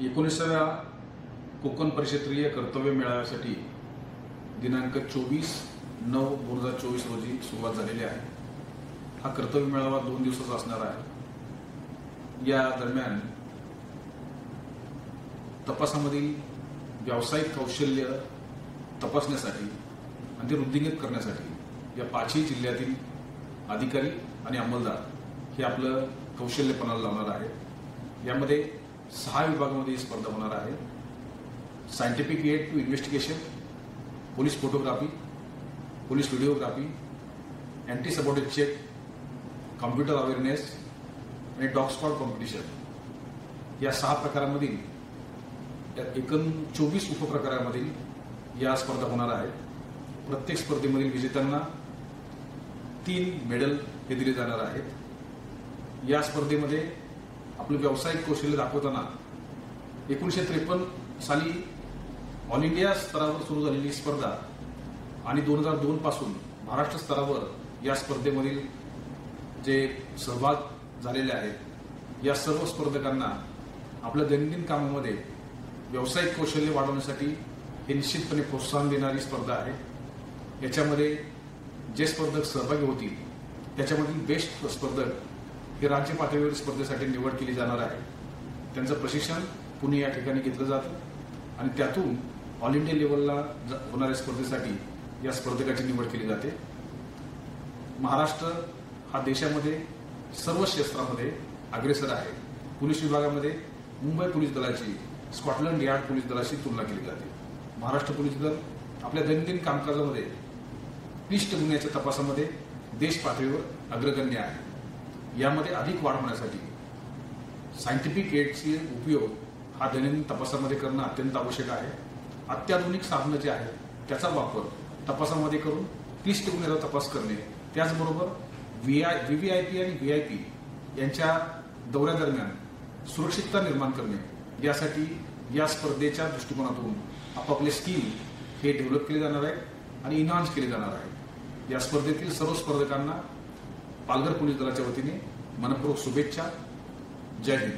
19व्या कोकण परिक्षेत्रीय कर्तव्य मेळाव्यासाठी दिनांक 24/9/2024 रोजी सुरुवात झालेली आहे। हा कर्तव्य मेळावा 2 दिवसाचा असणार आहे। या दरम्यान तपासामधील व्यावसायिक कौशल्य तपासण्यासाठी आणि ते वृद्धिंगत करण्यासाठी या 5ही जिल्ह्यातील अधिकारी आणि अंमलदार हे आपलं कौशल्य पणाला लावणार आहे। यामध्ये 6 विभागामध्ये स्पर्धा होणार आहे। Scientific aid to investigation, police photography, police videography, anti subordinate check, computer awareness आणि डॉग स्क्वॉड कॉम्पिटिशन या 6 प्रकारांमधील एकूण 24 उपप्रकारांमधील या स्पर्धा होणार आहेत। प्रत्येक स्पर्धेमधील विजेत्यांना 3 मेडल हे दिले जाणार आहेत। या स्पर्धेमध्ये आपलं व्यावसायिक कौशल्य दाखवताना 1953 साली ऑल इंडिया स्तरावर सुरू झालेली स्पर्धा आणि 2002 पासून महाराष्ट्र स्तरावर या स्पर्धेमधील जे सहभाग झालेले आहेत या सर्व स्पर्धकांना आपल्या दैनंदिन कामामध्ये व्यावसायिक कौशल्य वाढवण्यासाठी हे निश्चितपणे प्रोत्साहन देणारी स्पर्धा आहे। याच्यामध्ये जे स्पर्धक सहभागी होतील त्याच्यामधील बेस्ट स्पर्धक हे राज्य पातळीवर स्पर्धेसाठी निवड केली जाणार आहे। त्यांचं प्रशिक्षण पुणे या ठिकाणी घेतलं जातं आणि त्यातून ऑल इंडिया लेवलला होणाऱ्या स्पर्धेसाठी या स्पर्धकाची निवड केली जाते। महाराष्ट्र हा देशामध्ये सर्व क्षेत्रामध्ये अग्रेसर आहे। पोलीस विभागामध्ये मुंबई पोलीस दलाची स्कॉटलंड यार्ड पोलीस दलाशी तुलना केली जाते। महाराष्ट्र पोलीस दल आपल्या दैनंदिन कामकाजामध्ये क्लिष्ट गुन्ह्याच्या तपासामध्ये देश पातळीवर अग्रगण्य आहे। यामध्ये अधिक वाढ होण्यासाठी सायंटिफिक एडचे उपयोग हा दैनंदिन तपासामध्ये करणं अत्यंत आवश्यक आहे। अत्याधुनिक साधनं जे आहेत त्याचा वापर तपासामध्ये करून क्लिष्ट गुन्ह्याचा तपास करणे, त्याचबरोबर व्हीव्हीआयपी आणि व्हीआयपी यांच्या दौऱ्यादरम्यान सुरक्षितता निर्माण करणे यासाठी या स्पर्धेच्या दृष्टिकोनातून आपापले स्किल हे डेव्हलप केले जाणार आहेत आणि इन्हान्स केले जाणार आहेत। या स्पर्धेतील सर्व स्पर्धकांना पालघर पोलीस दलाच्या वतीने मनपूर्वक शुभेच्छा। जय हिंद।